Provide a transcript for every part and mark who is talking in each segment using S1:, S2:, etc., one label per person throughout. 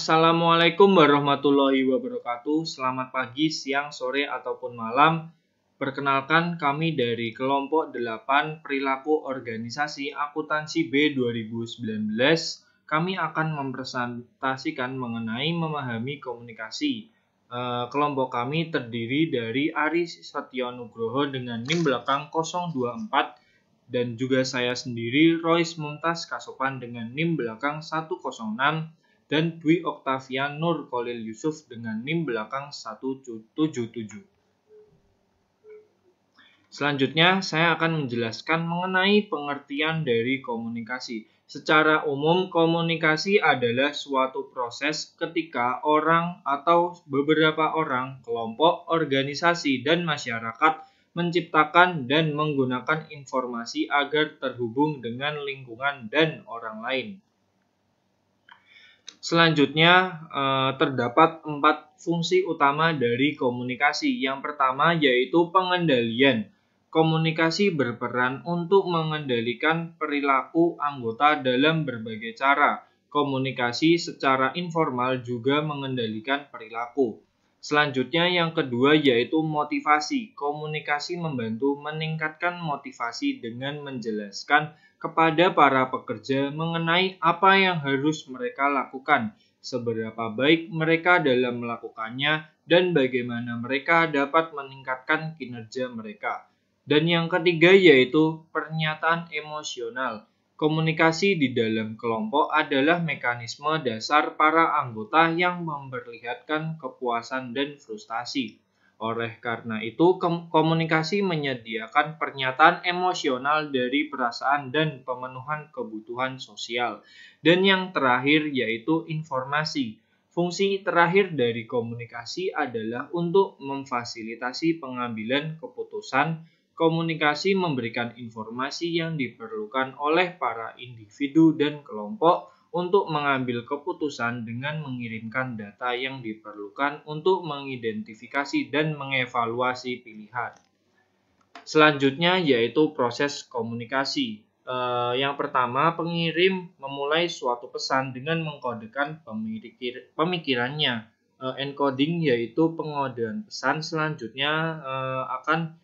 S1: Assalamualaikum warahmatullahi wabarakatuh. Selamat pagi, siang, sore, ataupun malam. Perkenalkan, kami dari kelompok 8 Perilaku Organisasi Akuntansi B 2019. Kami akan mempresentasikan mengenai memahami komunikasi. Kelompok kami terdiri dari Ari Setyonugroho dengan NIM belakang 024 dan juga saya sendiri Rois Mumtaz Kasopan dengan NIM belakang 106 dan Dwi Oktavian Nur Khalil Yusuf dengan NIM belakang 177. Selanjutnya, saya akan menjelaskan mengenai pengertian dari komunikasi. Secara umum, komunikasi adalah suatu proses ketika orang atau beberapa orang, kelompok, organisasi, dan masyarakat menciptakan dan menggunakan informasi agar terhubung dengan lingkungan dan orang lain. Selanjutnya, terdapat 4 fungsi utama dari komunikasi. Yang pertama yaitu pengendalian. Komunikasi berperan untuk mengendalikan perilaku anggota dalam berbagai cara. Komunikasi secara informal juga mengendalikan perilaku. Selanjutnya yang kedua yaitu motivasi. Komunikasi membantu meningkatkan motivasi dengan menjelaskan kepada para pekerja mengenai apa yang harus mereka lakukan, seberapa baik mereka dalam melakukannya, dan bagaimana mereka dapat meningkatkan kinerja mereka. Dan yang ketiga yaitu pernyataan emosional. Komunikasi di dalam kelompok adalah mekanisme dasar para anggota yang memperlihatkan kepuasan dan frustasi. Oleh karena itu, komunikasi menyediakan pernyataan emosional dari perasaan dan pemenuhan kebutuhan sosial. Dan yang terakhir yaitu informasi. Fungsi terakhir dari komunikasi adalah untuk memfasilitasi pengambilan keputusan. Komunikasi memberikan informasi yang diperlukan oleh para individu dan kelompok untuk mengambil keputusan dengan mengirimkan data yang diperlukan untuk mengidentifikasi dan mengevaluasi pilihan. Selanjutnya yaitu proses komunikasi. Yang pertama, pengirim memulai suatu pesan dengan mengkodekan pemikirannya. Encoding yaitu pengodean pesan. Selanjutnya akan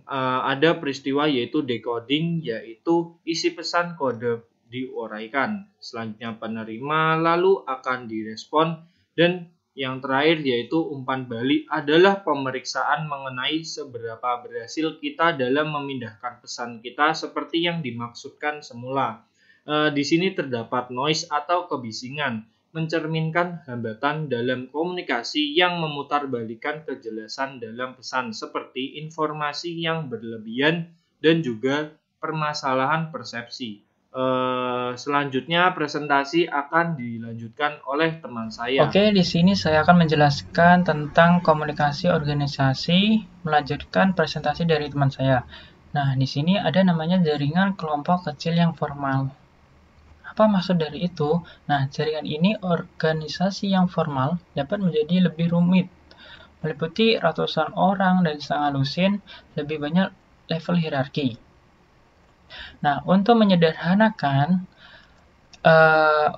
S1: ada peristiwa yaitu decoding, yaitu isi pesan kode diuraikan. Selanjutnya penerima lalu akan direspon, dan yang terakhir yaitu umpan balik adalah pemeriksaan mengenai seberapa berhasil kita dalam memindahkan pesan kita seperti yang dimaksudkan semula. Di sini terdapat noise atau kebisingan, mencerminkan hambatan dalam komunikasi yang memutarbalikkan kejelasan dalam pesan seperti informasi yang berlebihan dan juga permasalahan persepsi. Selanjutnya presentasi akan dilanjutkan oleh teman saya.
S2: Oke, di sini saya akan menjelaskan tentang komunikasi organisasi, melanjutkan presentasi dari teman saya. Nah, di sini ada namanya jaringan kelompok kecil yang formal. Apa maksud dari itu? Nah, jaringan ini organisasi yang formal dapat menjadi lebih rumit, meliputi ratusan orang dan sangat lusin, lebih banyak level hierarki. Nah, untuk menyederhanakan,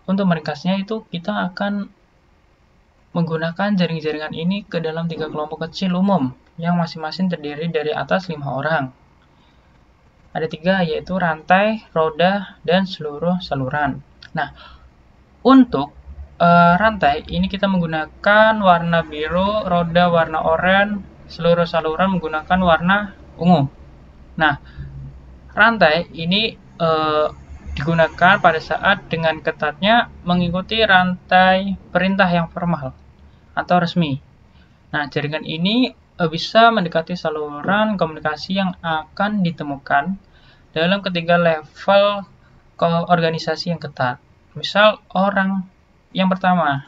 S2: untuk meringkasnya itu kita akan menggunakan jaring-jaringan ini ke dalam 3 kelompok kecil umum yang masing-masing terdiri dari atas 5 orang. Ada 3 yaitu rantai, roda, dan seluruh saluran. Nah, untuk rantai ini kita menggunakan warna biru, roda warna oranye, seluruh saluran menggunakan warna ungu. Nah, rantai ini digunakan pada saat dengan ketatnya mengikuti rantai perintah yang formal atau resmi. Nah, jaringan ini bisa mendekati saluran komunikasi yang akan ditemukan dalam ketiga level organisasi yang ketat. Misal, orang yang pertama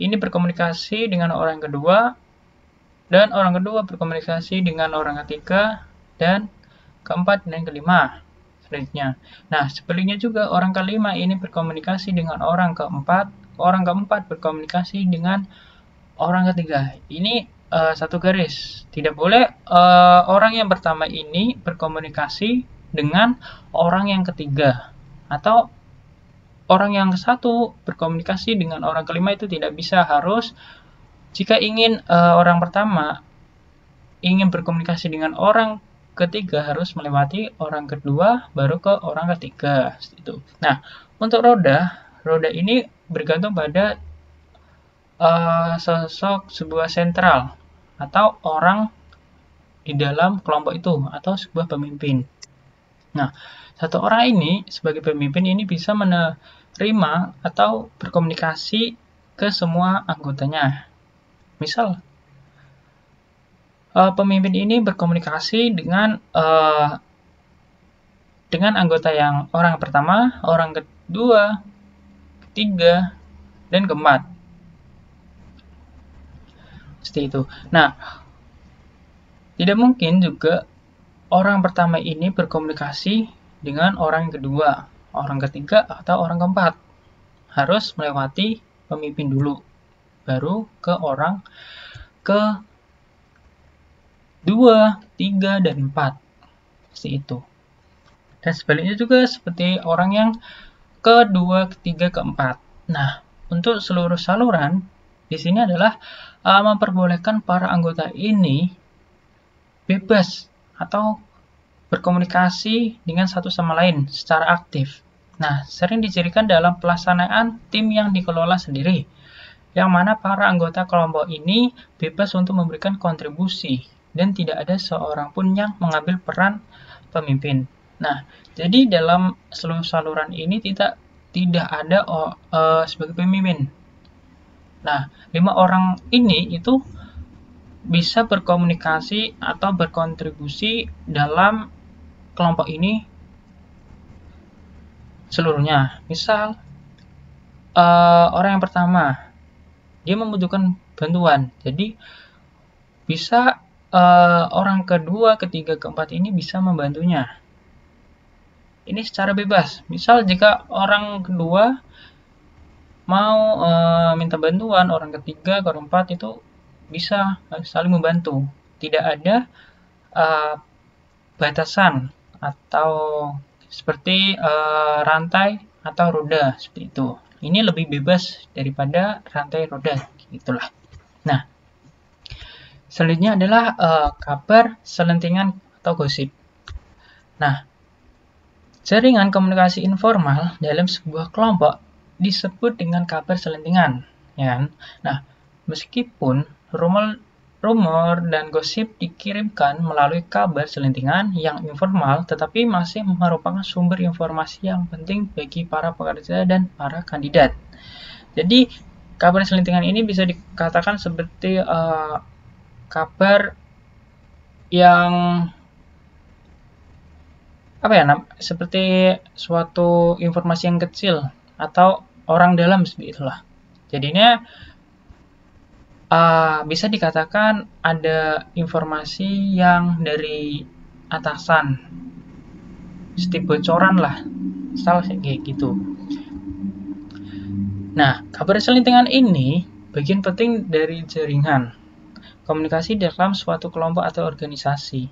S2: ini berkomunikasi dengan orang kedua, dan orang kedua berkomunikasi dengan orang ketiga, dan keempat dan kelima selanjutnya. Nah, sebaliknya juga orang kelima ini berkomunikasi dengan orang keempat berkomunikasi dengan orang ketiga. Ini satu garis. Tidak boleh orang yang pertama ini berkomunikasi dengan orang yang ketiga, atau orang yang satu berkomunikasi dengan orang kelima itu tidak bisa. Harus jika ingin orang pertama ingin berkomunikasi dengan orang ketiga harus melewati orang kedua baru ke orang ketiga itu. Nah, untuk roda ini bergantung pada sosok sebuah sentral atau orang di dalam kelompok itu atau sebuah pemimpin. Nah, satu orang ini sebagai pemimpin ini bisa menerima atau berkomunikasi ke semua anggotanya. Misal, pemimpin ini berkomunikasi dengan anggota yang orang pertama, orang kedua, ketiga, dan keempat. Seperti itu. Nah, tidak mungkin juga orang pertama ini berkomunikasi dengan orang kedua, orang ketiga, atau orang keempat. Harus melewati pemimpin dulu, baru ke orang ke 2, 3, dan 4. Seperti itu. Dan sebaliknya juga seperti orang yang ke-2, ke-3, ke-4. Nah, untuk seluruh saluran di sini adalah memperbolehkan para anggota ini bebas atau berkomunikasi dengan satu sama lain secara aktif. Nah, sering dicirikan dalam pelaksanaan tim yang dikelola sendiri, yang mana para anggota kelompok ini bebas untuk memberikan kontribusi dan tidak ada seorang pun yang mengambil peran pemimpin. Nah, jadi dalam seluruh saluran ini tidak ada sebagai pemimpin. Nah, 5 orang ini itu bisa berkomunikasi atau berkontribusi dalam kelompok ini seluruhnya. Misal, orang yang pertama, dia membutuhkan bantuan. Jadi, bisa orang kedua, ketiga, keempat ini bisa membantunya. Ini secara bebas. Misal, jika orang kedua mau minta bantuan, orang ketiga, keempat itu bisa saling membantu. Tidak ada batasan atau seperti rantai atau roda seperti itu. Ini lebih bebas daripada rantai roda, gitulah. Nah, selanjutnya adalah kabar, selentingan atau gosip. Nah, jaringan komunikasi informal dalam sebuah kelompok disebut dengan kabar selentingan, ya kan? Nah, meskipun rumor dan gosip dikirimkan melalui kabar selentingan yang informal, tetapi masih merupakan sumber informasi yang penting bagi para pekerja dan para kandidat. Jadi, kabar selentingan ini bisa dikatakan seperti kabar yang seperti suatu informasi yang kecil atau orang dalam seperti itulah. Jadinya bisa dikatakan ada informasi yang dari atasan, seperti bocoran lah, misal kayak gitu. Nah, kabar selentingan ini bagian penting dari jaringan komunikasi dalam suatu kelompok atau organisasi.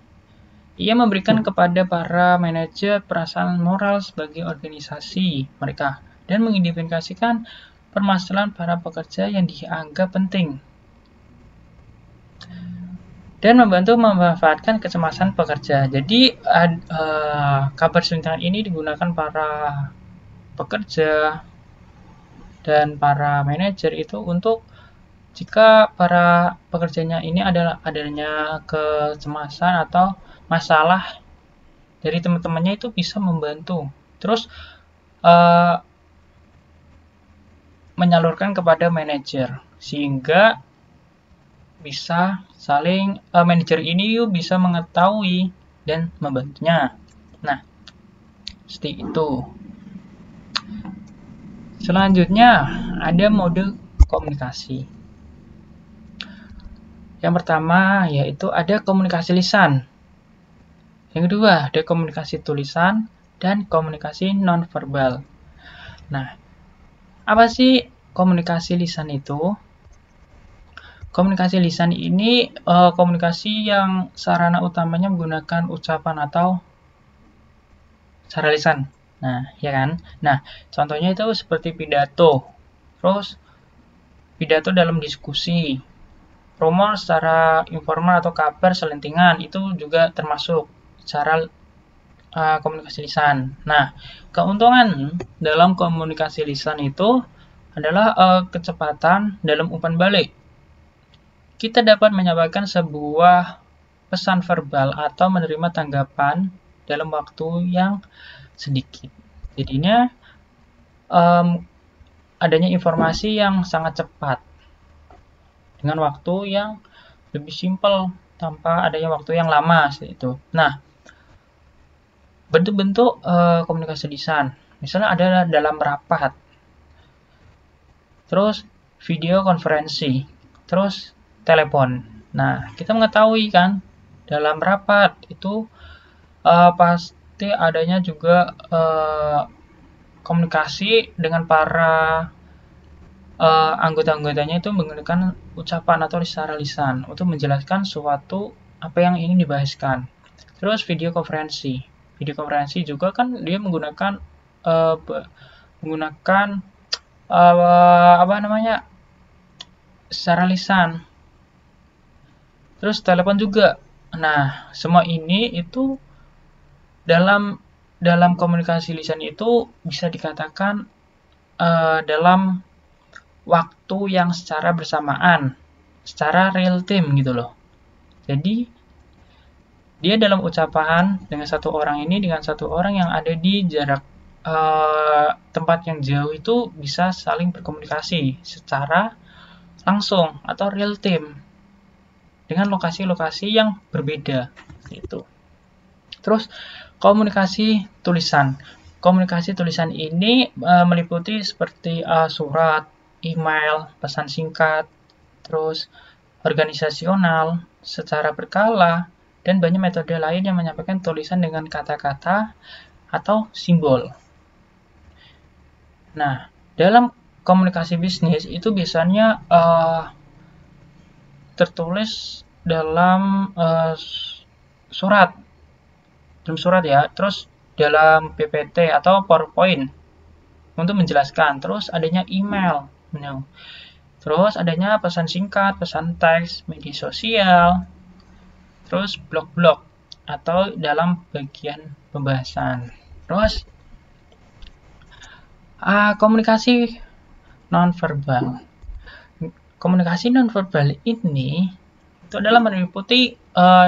S2: Ia memberikan kepada para manajer perasaan moral sebagai organisasi mereka dan mengidentifikasikan permasalahan para pekerja yang dianggap penting dan membantu memanfaatkan kecemasan pekerja. Jadi kabar selentingan ini digunakan para pekerja dan para manajer itu untuk jika para pekerjanya ini adanya kecemasan atau masalah dari teman-temannya itu bisa membantu. Terus menyalurkan kepada manajer sehingga bisa saling manajer ini bisa mengetahui dan membantunya. Nah, seperti itu. Selanjutnya ada mode komunikasi. Yang pertama yaitu ada komunikasi lisan. Yang kedua ada komunikasi tulisan dan komunikasi nonverbal. Nah, apa sih komunikasi lisan itu? Komunikasi lisan ini komunikasi yang sarana utamanya menggunakan ucapan atau cara lisan. Nah, ya kan? Nah, contohnya itu seperti pidato. Terus pidato dalam diskusi, rumor secara informal atau kabar selentingan itu juga termasuk cara komunikasi lisan. Nah, keuntungan dalam komunikasi lisan itu adalah kecepatan dalam umpan balik. Kita dapat menyampaikan sebuah pesan verbal atau menerima tanggapan dalam waktu yang sedikit. Jadinya adanya informasi yang sangat cepat dengan waktu yang lebih simpel tanpa adanya waktu yang lama itu. Nah, bentuk-bentuk komunikasi lisan, misalnya ada dalam rapat, terus video konferensi, terus telepon. Nah, kita mengetahui kan dalam rapat itu pasti adanya juga komunikasi dengan para anggota-anggotanya itu menggunakan ucapan atau secara lisan untuk menjelaskan suatu apa yang ingin dibahaskan. Terus video konferensi. Video konferensi juga kan dia menggunakan secara lisan. Terus telepon juga. Nah, semua ini itu dalam komunikasi lisan itu bisa dikatakan dalam waktu yang secara bersamaan, secara real time gitu loh. Jadi dia dalam ucapan dengan satu orang ini dengan satu orang yang ada di jarak tempat yang jauh itu bisa saling berkomunikasi secara langsung atau real time dengan lokasi-lokasi yang berbeda gitu. Terus komunikasi tulisan. Komunikasi tulisan ini meliputi seperti surat, email, pesan singkat, terus organisasional, secara berkala, dan banyak metode lain yang menyampaikan tulisan dengan kata-kata atau simbol. Nah, dalam komunikasi bisnis itu biasanya tertulis dalam surat ya, terus dalam PPT atau PowerPoint untuk menjelaskan, terus adanya email, terus adanya pesan singkat, pesan teks, media sosial, terus blog-blog atau dalam bagian pembahasan. Terus komunikasi nonverbal. Komunikasi nonverbal ini itu adalah meliputi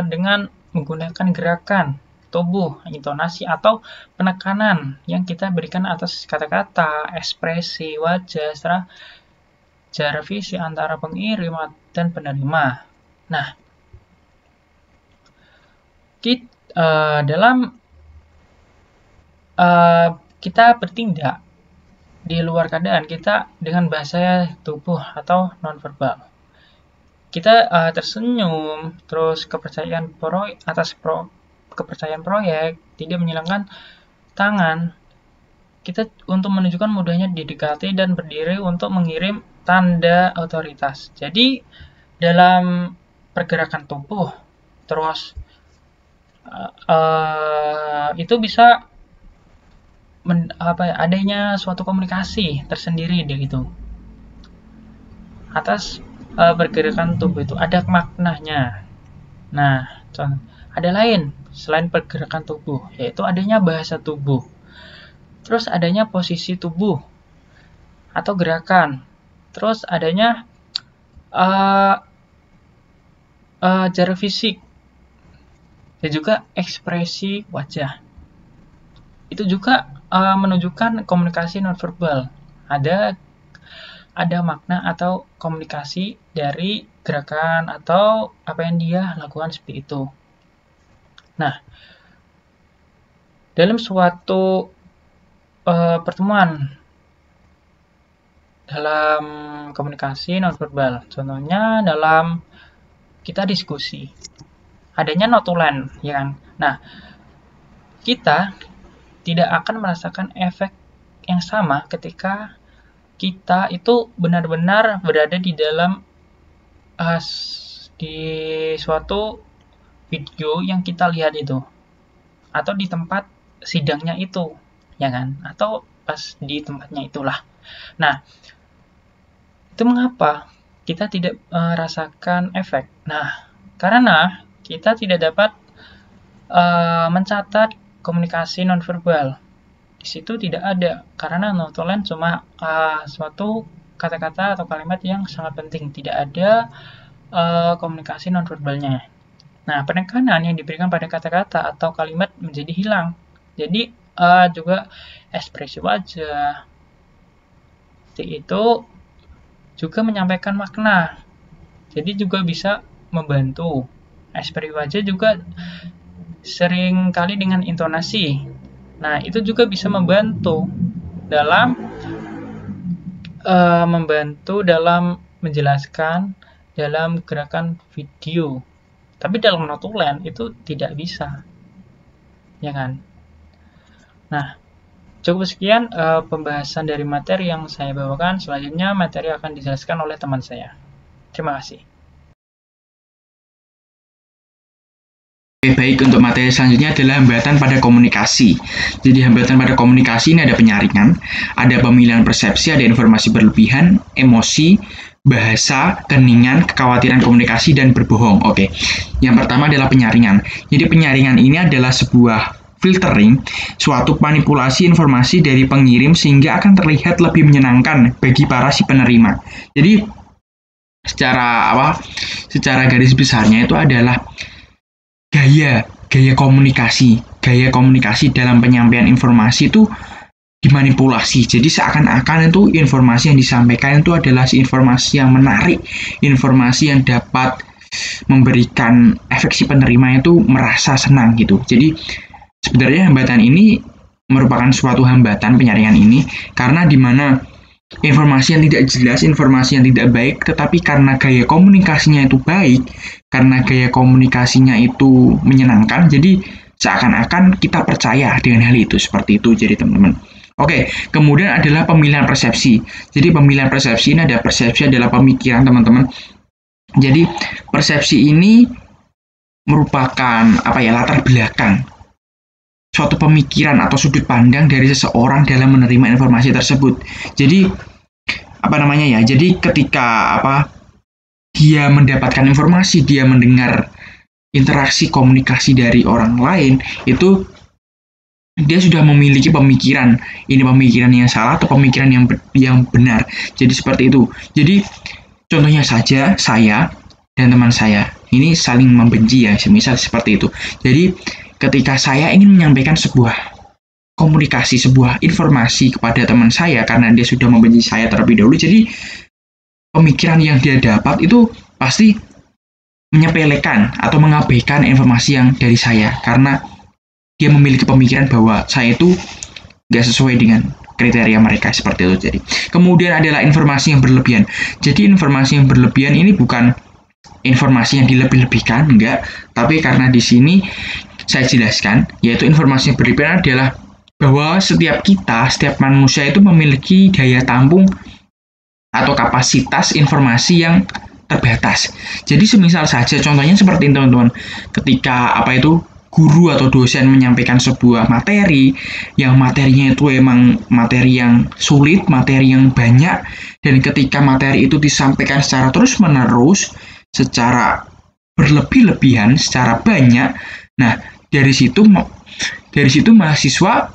S2: dengan menggunakan gerakan tubuh, intonasi atau penekanan yang kita berikan atas kata-kata, ekspresi wajah, serta jarak fisik antara pengirim dan penerima. Nah, kita bertindak di luar keadaan kita dengan bahasa tubuh atau nonverbal. Kita tersenyum, terus kepercayaan proyek, tidak menyilangkan tangan. Kita untuk menunjukkan mudahnya didekati dan berdiri untuk mengirim tanda otoritas. Jadi dalam pergerakan tubuh, terus itu bisa adanya suatu komunikasi tersendiri gitu. Atas pergerakan tubuh itu ada maknanya. Nah, ada lain selain pergerakan tubuh, yaitu adanya bahasa tubuh. Terus adanya posisi tubuh atau gerakan. Terus adanya jarak fisik dan juga ekspresi wajah. Itu juga menunjukkan komunikasi nonverbal. Ada makna atau komunikasi dari gerakan atau apa yang dia lakukan seperti itu. Nah, dalam suatu pertemuan dalam komunikasi nonverbal, contohnya dalam kita diskusi, adanya notulen, ya kan? Nah, kita tidak akan merasakan efek yang sama ketika kita itu benar-benar berada di dalam di suatu video yang kita lihat itu atau di tempat sidangnya itu. ya kan? Atau pas di tempatnya itulah. Nah, itu mengapa kita tidak merasakan efek? Nah, karena kita tidak dapat mencatat komunikasi nonverbal. Di situ tidak ada, karena notulen cuma suatu kata-kata atau kalimat yang sangat penting, tidak ada komunikasi nonverbalnya. Nah, penekanan yang diberikan pada kata-kata atau kalimat menjadi hilang. Jadi juga ekspresi wajah seperti itu juga menyampaikan makna. Jadi juga bisa membantu. Ekspresi wajah juga sering kali dengan intonasi. Nah, itu juga bisa membantu dalam menjelaskan dalam gerakan video. Tapi dalam notulen itu tidak bisa, ya kan? Nah, cukup sekian pembahasan dari materi yang saya bawakan. Selanjutnya materi akan dijelaskan oleh teman saya. Terima kasih.
S3: Oke, baik, untuk materi selanjutnya adalah hambatan pada komunikasi. Jadi hambatan pada komunikasi ini ada penyaringan, ada pemilihan persepsi, ada informasi berlebihan, emosi, bahasa, keningan, kekhawatiran komunikasi, dan berbohong. Oke, yang pertama adalah penyaringan. Jadi penyaringan ini adalah sebuah filtering, suatu manipulasi informasi dari pengirim sehingga akan terlihat lebih menyenangkan bagi para si penerima. Jadi secara garis besarnya itu adalah gaya komunikasi dalam penyampaian informasi itu dimanipulasi. Jadi seakan-akan itu informasi yang disampaikan itu adalah informasi yang menarik, informasi yang dapat memberikan efek si penerima itu merasa senang gitu. Jadi sebenarnya hambatan ini merupakan suatu hambatan penyaringan ini karena di mana informasi yang tidak jelas, informasi yang tidak baik, tetapi karena gaya komunikasinya itu baik, karena gaya komunikasinya itu menyenangkan, jadi seakan-akan kita percaya dengan hal itu, seperti itu jadi teman-teman. Oke, kemudian adalah pemilihan persepsi. Jadi pemilihan persepsi ini ada persepsi adalah pemikiran teman-teman. Jadi persepsi ini merupakan latar belakang suatu pemikiran atau sudut pandang dari seseorang dalam menerima informasi tersebut. Jadi jadi ketika dia mendapatkan informasi, dia mendengar interaksi komunikasi dari orang lain, itu dia sudah memiliki pemikiran, ini pemikiran yang salah atau pemikiran yang benar. Jadi seperti itu. Jadi contohnya saja saya dan teman saya ini saling membenci ya, semisal seperti itu. Jadi ketika saya ingin menyampaikan sebuah komunikasi, sebuah informasi kepada teman saya karena dia sudah membenci saya terlebih dahulu, jadi pemikiran yang dia dapat itu pasti menyepelekan atau mengabaikan informasi yang dari saya karena dia memiliki pemikiran bahwa saya itu nggak sesuai dengan kriteria mereka, seperti itu. Jadi kemudian adalah informasi yang berlebihan. Jadi informasi yang berlebihan ini bukan informasi yang dilebih-lebihkan, enggak, tapi karena di sini saya jelaskan, yaitu informasi yang berlebihan adalah bahwa setiap manusia itu memiliki daya tampung atau kapasitas informasi yang terbatas. Jadi semisal saja contohnya seperti ini teman-teman, ketika guru atau dosen menyampaikan sebuah materi, yang materinya itu emang materi yang sulit, materi yang banyak, dan ketika materi itu disampaikan secara terus-menerus, secara berlebih-lebihan, secara banyak, nah dari situ mahasiswa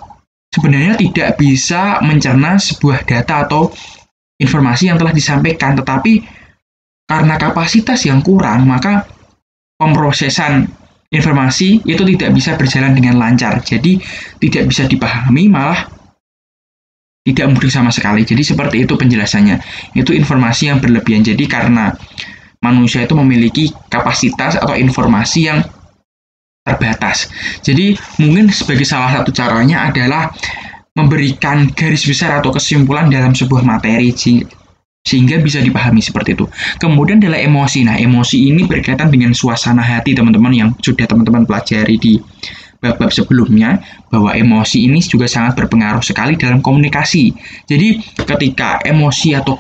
S3: sebenarnya tidak bisa mencerna sebuah data atau informasi yang telah disampaikan, tetapi karena kapasitas yang kurang, maka pemrosesan informasi itu tidak bisa berjalan dengan lancar. Jadi tidak bisa dipahami, malah tidak mudah sama sekali. Jadi seperti itu penjelasannya. Itu informasi yang berlebihan. Jadi karena manusia itu memiliki kapasitas atau informasi yang terbatas. Jadi mungkin sebagai salah satu caranya adalah memberikan garis besar atau kesimpulan dalam sebuah materi sehingga bisa dipahami seperti itu. Kemudian adalah emosi. Nah, emosi ini berkaitan dengan suasana hati teman-teman yang sudah teman-teman pelajari di bab-bab sebelumnya, bahwa emosi ini juga sangat berpengaruh sekali dalam komunikasi. Jadi ketika emosi atau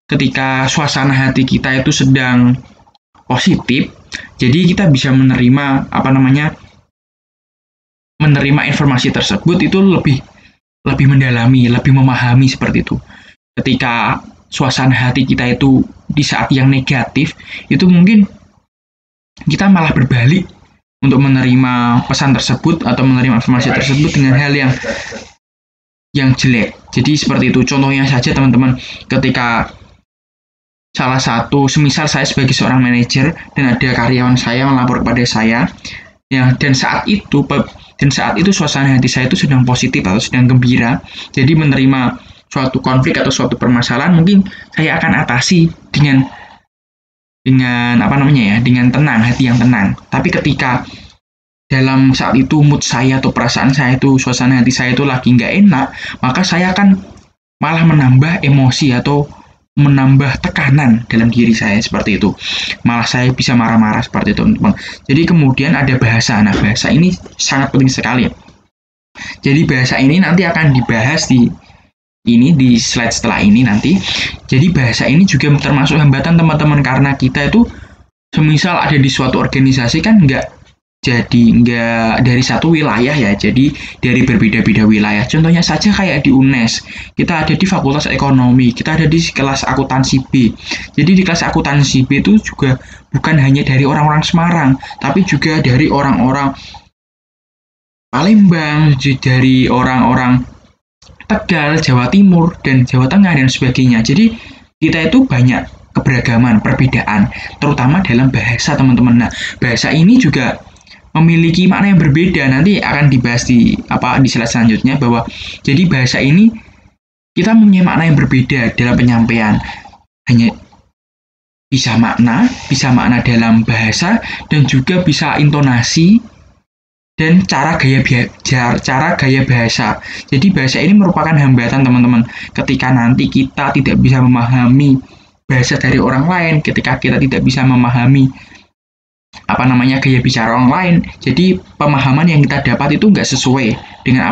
S3: ketika suasana hati kita itu sedang positif, jadi kita bisa menerima menerima informasi tersebut itu lebih mendalami, lebih memahami seperti itu. Ketika suasana hati kita itu di saat yang negatif, itu mungkin kita malah berbalik untuk menerima pesan tersebut atau menerima informasi tersebut dengan hal yang jelek. Jadi seperti itu. Contohnya saja teman-teman, ketika salah satu, semisal saya sebagai seorang manajer dan ada karyawan saya melapor kepada saya, dan saat itu suasana hati saya itu sedang positif atau sedang gembira. Jadi menerima suatu konflik atau suatu permasalahan mungkin saya akan atasi dengan dengan tenang, hati yang tenang. Tapi ketika dalam saat itu mood saya atau perasaan saya itu, suasana hati saya itu lagi nggak enak, maka saya akan malah menambah emosi atau menambah tekanan dalam diri saya seperti itu. Malah saya bisa marah-marah seperti itu, teman-teman. Jadi kemudian ada bahasa. Nah, bahasa ini sangat penting sekali. Jadi bahasa ini nanti akan dibahas di slide setelah ini nanti. Jadi bahasa ini juga termasuk hambatan teman-teman, karena kita itu semisal ada di suatu organisasi kan nggak dari satu wilayah ya, jadi dari berbeda-beda wilayah. Contohnya saja kayak di UNES, kita ada di Fakultas Ekonomi, kita ada di kelas akuntansi B. Jadi di kelas akuntansi B itu juga bukan hanya dari orang-orang Semarang, tapi juga dari orang-orang Palembang, dari orang-orang Tegal, Jawa Timur, dan Jawa Tengah, dan sebagainya. Jadi kita itu banyak keberagaman, perbedaan, terutama dalam bahasa, teman-teman. Nah, bahasa ini juga memiliki makna yang berbeda. Nanti akan dibahas di slide selanjutnya, bahwa jadi bahasa ini kita mempunyai makna yang berbeda dalam penyampaian. Hanya bisa makna dalam bahasa, dan juga bisa intonasi dan cara gaya bahasa. Jadi bahasa ini merupakan hambatan, teman-teman. Ketika nanti kita tidak bisa memahami bahasa dari orang lain, ketika kita tidak bisa memahami gaya bicara orang lain, jadi pemahaman yang kita dapat itu nggak sesuai dengan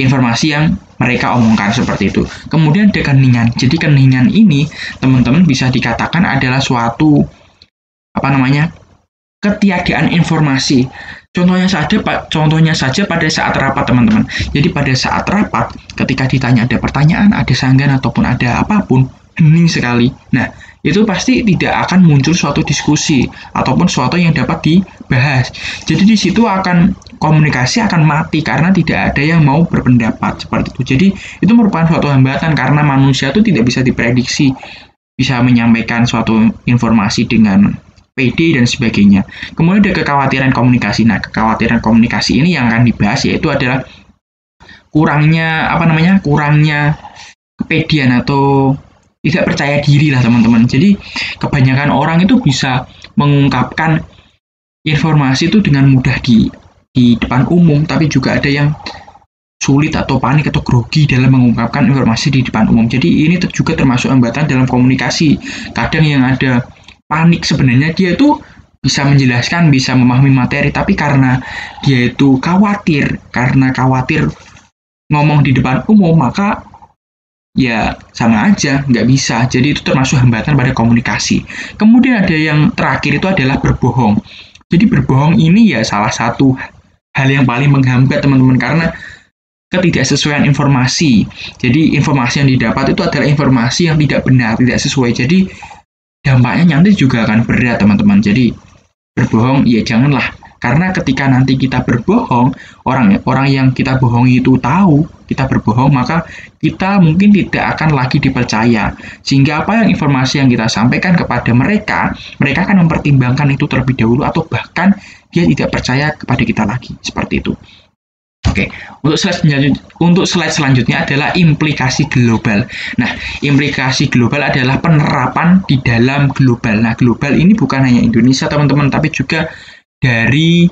S3: informasi yang mereka omongkan seperti itu. Kemudian ada keheningan. Jadi keheningan ini, teman-teman, bisa dikatakan adalah suatu ketiadaan informasi. Contohnya saja pada saat rapat, teman-teman. Jadi pada saat rapat, ketika ditanya ada pertanyaan, ada sanggahan, ataupun ada apapun, hening sekali. Nah, itu pasti tidak akan muncul suatu diskusi ataupun suatu yang dapat dibahas. Jadi di situ komunikasi akan mati karena tidak ada yang mau berpendapat seperti itu. Jadi itu merupakan suatu hambatan karena manusia itu tidak bisa diprediksi, bisa menyampaikan suatu informasi dengan PD dan sebagainya. Kemudian ada kekhawatiran komunikasi. Nah, kekhawatiran komunikasi ini yang akan dibahas yaitu adalah kurangnya kepedean atau tidak percaya diri lah, teman-teman. Jadi kebanyakan orang itu bisa mengungkapkan informasi itu dengan mudah di depan umum, tapi juga ada yang sulit atau panik atau grogi dalam mengungkapkan informasi di depan umum. Jadi ini juga termasuk hambatan dalam komunikasi. Kadang yang ada panik, sebenarnya dia itu bisa menjelaskan, bisa memahami materi, tapi karena dia itu khawatir ngomong di depan umum, maka ya sama aja, nggak bisa. Jadi itu termasuk hambatan pada komunikasi. Kemudian ada yang terakhir itu adalah berbohong. Jadi berbohong ini ya salah satu hal yang paling menghambat, teman-teman, karena ketidaksesuaian informasi. Jadi informasi yang didapat itu adalah informasi yang tidak benar, tidak sesuai. Jadi dampaknya nanti juga akan berat, teman-teman. Jadi berbohong ya janganlah, karena ketika nanti kita berbohong, orang yang kita bohongi itu tahu kita berbohong, maka kita mungkin tidak akan lagi dipercaya, sehingga informasi yang kita sampaikan kepada mereka akan mempertimbangkan itu terlebih dahulu, atau bahkan dia tidak percaya kepada kita lagi, seperti itu. Oke, untuk slide selanjutnya adalah implikasi global. Nah, implikasi global adalah penerapan di dalam global. Nah, global ini bukan hanya Indonesia, teman-teman, tapi juga dari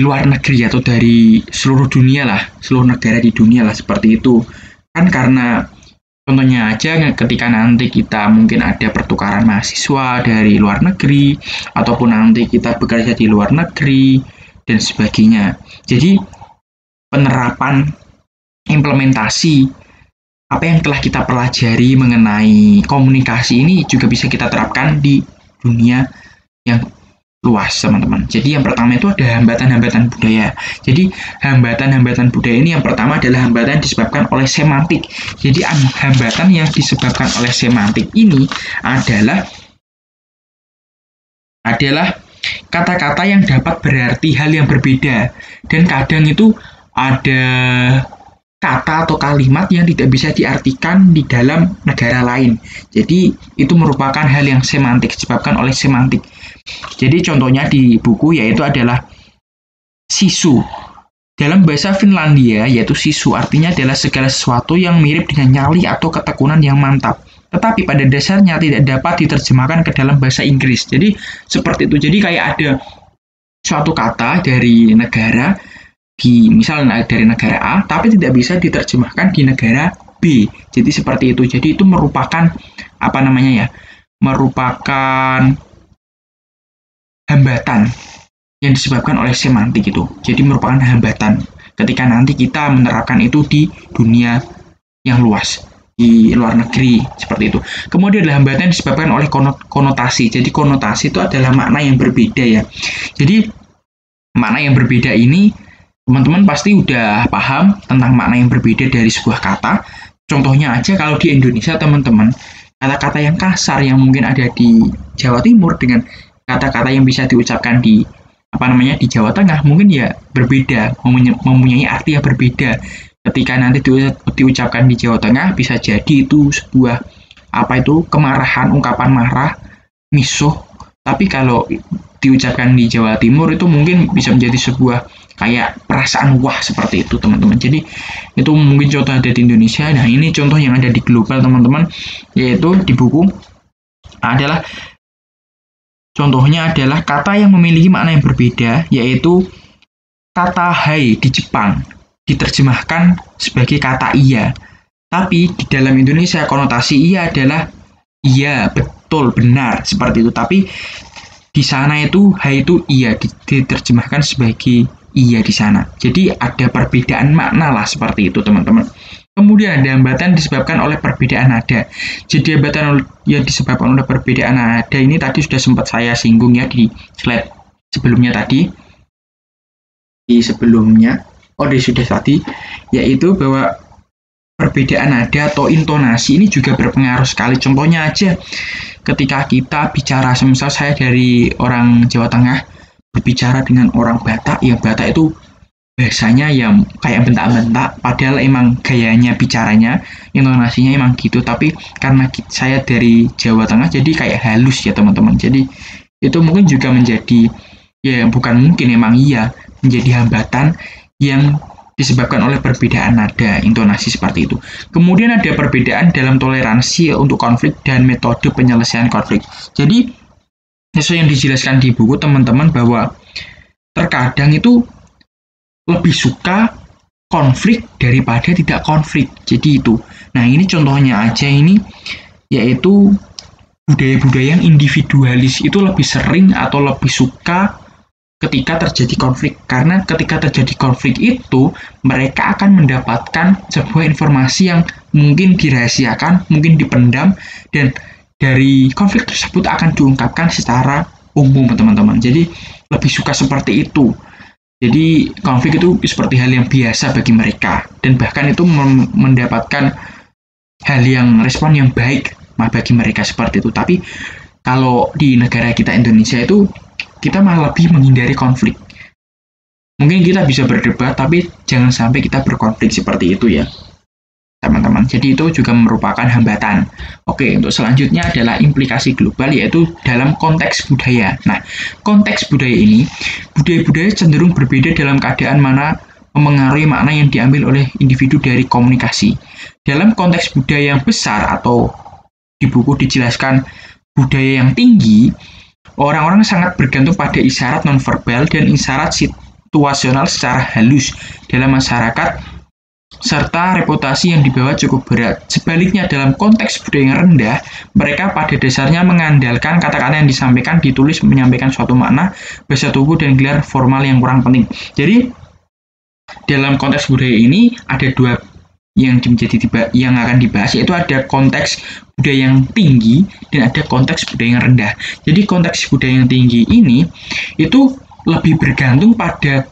S3: luar negeri atau dari seluruh dunia lah, seluruh negara di dunia lah, seperti itu. Kan karena contohnya aja ketika nanti kita mungkin ada pertukaran mahasiswa dari luar negeri, ataupun nanti kita bekerja di luar negeri, dan sebagainya. Jadi penerapan implementasi apa yang telah kita pelajari mengenai komunikasi ini juga bisa kita terapkan di dunia yang luas, teman-teman. Jadi yang pertama itu ada hambatan-hambatan budaya. Jadi hambatan-hambatan budaya ini yang pertama adalah hambatan disebabkan oleh semantik. Jadi hambatan yang disebabkan oleh semantik ini adalah kata-kata yang dapat berarti hal yang berbeda, dan kadang itu ada kata atau kalimat yang tidak bisa diartikan di dalam negara lain. Jadi itu merupakan hal yang semantik, disebabkan oleh semantik. Jadi contohnya di buku yaitu adalah sisu. Dalam bahasa Finlandia yaitu sisu artinya adalah segala sesuatu yang mirip dengan nyali atau ketekunan yang mantap, tetapi pada dasarnya tidak dapat diterjemahkan ke dalam bahasa Inggris. Jadi seperti itu. Jadi kayak ada suatu kata dari negara, misalnya dari negara A, tapi tidak bisa diterjemahkan di negara B. Jadi seperti itu. Jadi itu merupakan merupakan hambatan yang disebabkan oleh semantik itu. Jadi merupakan hambatan ketika nanti kita menerapkan itu di dunia yang luas, di luar negeri, seperti itu. Kemudian adalah hambatan yang disebabkan oleh konotasi. Jadi konotasi itu adalah makna yang berbeda ya. Jadi makna yang berbeda ini teman-teman pasti udah paham tentang makna yang berbeda dari sebuah kata. Contohnya aja kalau di Indonesia teman-teman, kata-kata yang kasar yang mungkin ada di Jawa Timur dengan kata-kata yang bisa diucapkan di di Jawa Tengah mungkin ya berbeda, mempunyai arti yang berbeda. Ketika nanti diucapkan di Jawa Tengah bisa jadi itu sebuah kemarahan, ungkapan marah, misuh. Tapi kalau diucapkan di Jawa Timur itu mungkin bisa menjadi sebuah kayak perasaan wah, seperti itu teman-teman. Jadi itu mungkin contoh ada di Indonesia. Nah ini contoh yang ada di global teman-teman, yaitu di buku adalah contohnya adalah kata yang memiliki makna yang berbeda, yaitu kata hai di Jepang diterjemahkan sebagai kata iya, tapi di dalam Indonesia konotasi iya adalah iya, betul, benar, seperti itu. Tapi di sana itu hai itu iya diterjemahkan sebagai iya di sana. Jadi ada perbedaan makna lah, seperti itu teman-teman. Kemudian ada hambatan disebabkan oleh perbedaan nada. Jadi hambatan yang disebabkan oleh perbedaan nada ini tadi sudah sempat saya singgung ya di slide sebelumnya tadi. Sudah tadi, yaitu bahwa perbedaan nada atau intonasi ini juga berpengaruh sekali. Contohnya aja ketika kita bicara, semisal saya dari orang Jawa Tengah berbicara dengan orang Batak, ya Batak itu bahasanya yang kayak bentak-bentak, padahal emang gayanya bicaranya, intonasinya emang gitu, tapi karena saya dari Jawa Tengah jadi kayak halus ya teman-teman. Jadi itu mungkin juga menjadi, ya bukan mungkin, emang iya menjadi hambatan yang disebabkan oleh perbedaan nada, intonasi, seperti itu. Kemudian ada perbedaan dalam toleransi untuk konflik dan metode penyelesaian konflik. Jadi sesuai yang dijelaskan di buku teman-teman, bahwa terkadang itu lebih suka konflik daripada tidak konflik. Jadi itu. Nah ini contohnya aja ini, yaitu budaya-budaya yang individualis itu lebih sering atau lebih suka ketika terjadi konflik. Karena ketika terjadi konflik itu mereka akan mendapatkan sebuah informasi yang mungkin dirahasiakan, mungkin dipendam, dan dari konflik tersebut akan diungkapkan secara umum teman-teman. Jadi lebih suka seperti itu. Jadi konflik itu seperti hal yang biasa bagi mereka, dan bahkan itu mendapatkan hal yang respon yang baik bagi mereka, seperti itu. Tapi kalau di negara kita Indonesia itu kita malah lebih menghindari konflik. Mungkin kita bisa berdebat, tapi jangan sampai kita berkonflik, seperti itu ya teman-teman. Jadi itu juga merupakan hambatan. Oke, untuk selanjutnya adalah implikasi global, yaitu dalam konteks budaya. Nah, konteks budaya ini, budaya-budaya cenderung berbeda dalam keadaan mana memengaruhi makna yang diambil oleh individu dari komunikasi. Dalam konteks budaya yang besar, atau di buku dijelaskan budaya yang tinggi, orang-orang sangat bergantung pada isyarat nonverbal dan isyarat situasional secara halus dalam masyarakat, serta reputasi yang dibawa cukup berat. Sebaliknya, dalam konteks budaya yang rendah, mereka pada dasarnya mengandalkan kata-kata yang disampaikan, ditulis, menyampaikan suatu makna, bahasa tubuh, dan gelar formal yang kurang penting. Jadi, dalam konteks budaya ini ada dua yang akan dibahas, yaitu ada konteks budaya yang tinggi dan ada konteks budaya yang rendah. Jadi konteks budaya yang tinggi ini itu lebih bergantung pada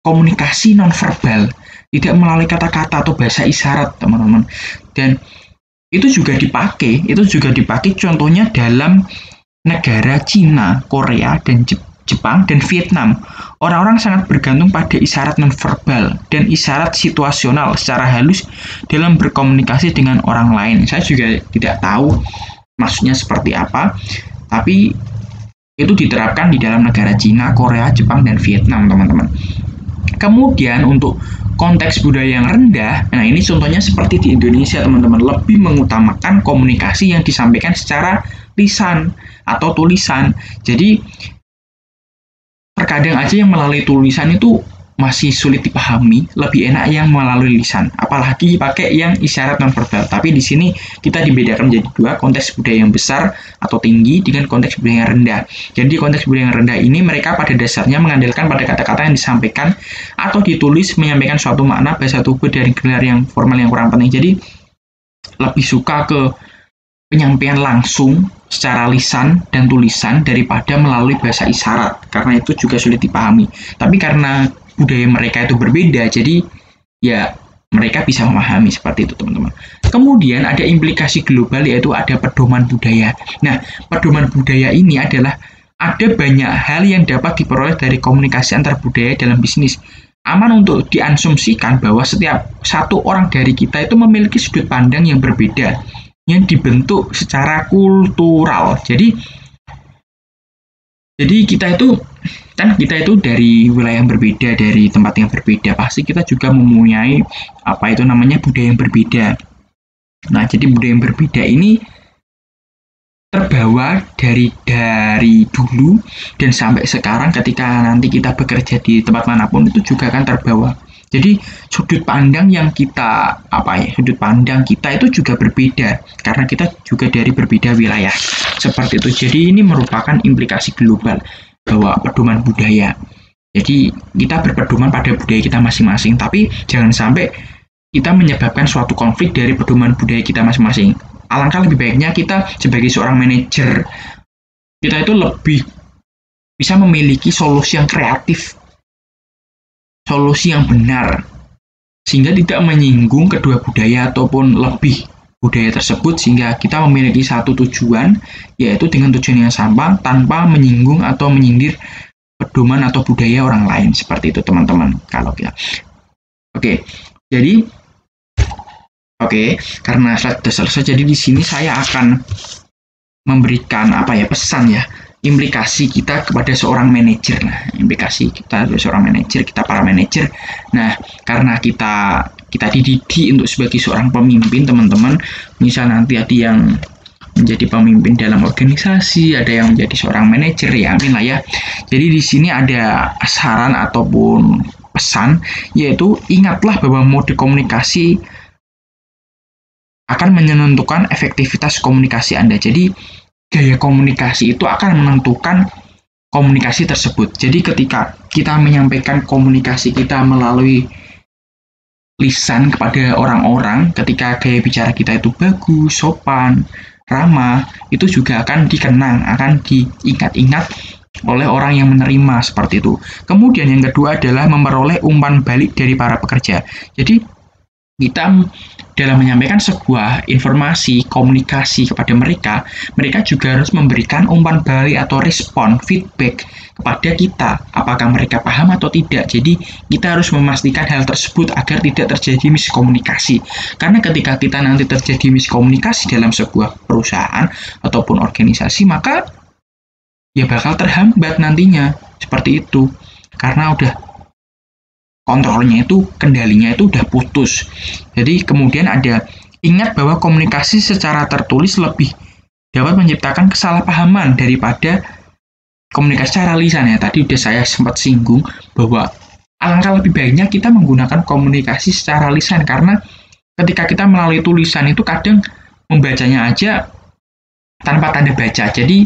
S3: komunikasi nonverbal, tidak melalui kata-kata atau bahasa isyarat, teman-teman. Dan itu juga dipakai contohnya dalam negara Cina, Korea, dan Jepang, dan Vietnam. Orang-orang sangat bergantung pada isyarat nonverbal dan isyarat situasional secara halus dalam berkomunikasi dengan orang lain. Saya juga tidak tahu maksudnya seperti apa, tapi itu diterapkan di dalam negara Cina, Korea, Jepang, dan Vietnam, teman-teman. Kemudian untuk konteks budaya yang rendah, nah ini contohnya seperti di Indonesia, teman-teman, lebih mengutamakan komunikasi yang disampaikan secara lisan atau tulisan. Jadi terkadang aja yang melalui tulisan itu masih sulit dipahami, lebih enak yang melalui lisan, apalagi pakai yang isyarat nonverbal. Tapi di sini kita dibedakan menjadi dua, konteks budaya yang besar atau tinggi dengan konteks budaya yang rendah. Jadi konteks budaya yang rendah ini mereka pada dasarnya mengandalkan pada kata-kata yang disampaikan atau ditulis menyampaikan suatu makna bahasa tubuh dari gelar yang formal yang kurang penting. Jadi lebih suka ke penyampaian langsung secara lisan dan tulisan daripada melalui bahasa isyarat, karena itu juga sulit dipahami. Tapi karena budaya mereka itu berbeda, jadi ya mereka bisa memahami seperti itu, teman-teman. Kemudian ada implikasi global, yaitu ada pedoman budaya. Nah, pedoman budaya ini adalah ada banyak hal yang dapat diperoleh dari komunikasi antar budaya dalam bisnis. Aman untuk diasumsikan bahwa setiap satu orang dari kita itu memiliki sudut pandang yang berbeda, yang dibentuk secara kultural. Jadi kita itu dari wilayah yang berbeda, dari tempat yang berbeda, pasti kita juga mempunyai budaya yang berbeda. Nah, jadi budaya yang berbeda ini terbawa dari dulu dan sampai sekarang. Ketika nanti kita bekerja di tempat manapun itu juga akan terbawa. Jadi sudut pandang kita itu juga berbeda karena kita juga dari berbeda wilayah. Seperti itu. Jadi ini merupakan implikasi global bahwa pedoman budaya. Jadi kita berpedoman pada budaya kita masing-masing, tapi jangan sampai kita menyebabkan suatu konflik dari pedoman budaya kita masing-masing. Alangkah lebih baiknya kita sebagai seorang manajer, kita itu lebih bisa memiliki solusi yang kreatif, solusi yang benar, sehingga tidak menyinggung kedua budaya ataupun lebih budaya tersebut, sehingga kita memiliki satu tujuan, yaitu dengan tujuan yang sama tanpa menyinggung atau menyindir pedoman atau budaya orang lain. Seperti itu, teman-teman. Kalau kita karena slide sudah selesai, jadi di sini saya akan memberikan pesan ya, implikasi kita kepada seorang manajer. Nah, implikasi kita sebagai seorang manajer, kita para manajer. Nah, karena kita dididik untuk sebagai seorang pemimpin, teman-teman. Misal nanti ada yang menjadi pemimpin dalam organisasi, ada yang menjadi seorang manajer, ya amin lah ya. Jadi di sini ada saran ataupun pesan, yaitu ingatlah bahwa mode komunikasi akan menentukan efektivitas komunikasi Anda. Jadi gaya komunikasi itu akan menentukan komunikasi tersebut. Jadi ketika kita menyampaikan komunikasi kita melalui lisan kepada orang-orang, ketika gaya bicara kita itu bagus, sopan, ramah, itu juga akan dikenang, akan diingat-ingat oleh orang yang menerima, seperti itu. Kemudian yang kedua adalah memperoleh umpan balik dari para pekerja. Jadi kita dalam menyampaikan sebuah informasi, komunikasi kepada mereka juga harus memberikan umpan balik atau respon, feedback kepada kita, apakah mereka paham atau tidak. Jadi kita harus memastikan hal tersebut agar tidak terjadi miskomunikasi. Karena ketika kita nanti terjadi miskomunikasi dalam sebuah perusahaan ataupun organisasi, maka ya bakal terhambat nantinya, seperti itu. Karena udah kontrolnya itu, kendalinya itu udah putus. Jadi kemudian ingat bahwa komunikasi secara tertulis lebih dapat menciptakan kesalahpahaman daripada komunikasi secara lisan ya. Tadi udah saya sempat singgung bahwa alangkah lebih baiknya kita menggunakan komunikasi secara lisan, karena ketika kita melalui tulisan itu kadang membacanya aja tanpa tanda baca. Jadi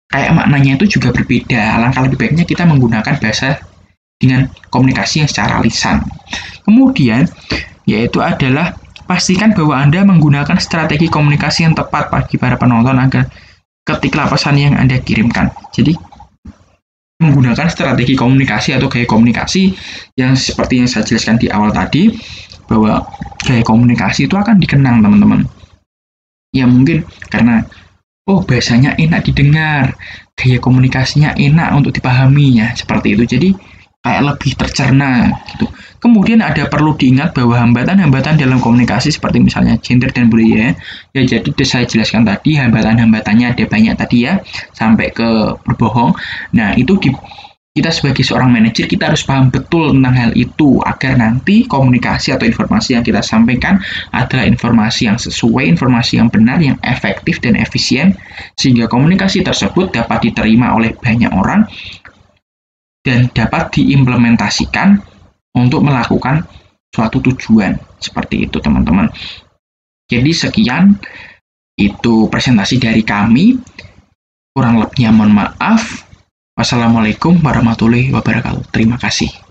S3: kayak maknanya itu juga berbeda. Alangkah lebih baiknya kita menggunakan bahasa dengan komunikasi yang secara lisan. Kemudian yaitu adalah pastikan bahwa Anda menggunakan strategi komunikasi yang tepat bagi para penonton agar ketiklah pesan yang Anda kirimkan. Jadi, menggunakan strategi komunikasi atau gaya komunikasi yang seperti yang saya jelaskan di awal tadi, bahwa gaya komunikasi itu akan dikenang, teman-teman. Ya mungkin karena bahasanya enak didengar, gaya komunikasinya enak untuk dipahaminya, seperti itu. Jadi kayak lebih tercerna gitu. Kemudian ada perlu diingat bahwa hambatan-hambatan dalam komunikasi seperti misalnya gender dan budaya, ya jadi saya jelaskan tadi hambatan-hambatannya ada banyak tadi ya, sampai ke berbohong. Nah itu kita sebagai seorang manajer kita harus paham betul tentang hal itu agar nanti komunikasi atau informasi yang kita sampaikan adalah informasi yang sesuai, informasi yang benar, yang efektif dan efisien, sehingga komunikasi tersebut dapat diterima oleh banyak orang dan dapat diimplementasikan untuk melakukan suatu tujuan. Seperti itu, teman-teman. Jadi sekian, itu presentasi dari kami. Kurang lebihnya mohon maaf. Wassalamualaikum warahmatullahi wabarakatuh. Terima kasih.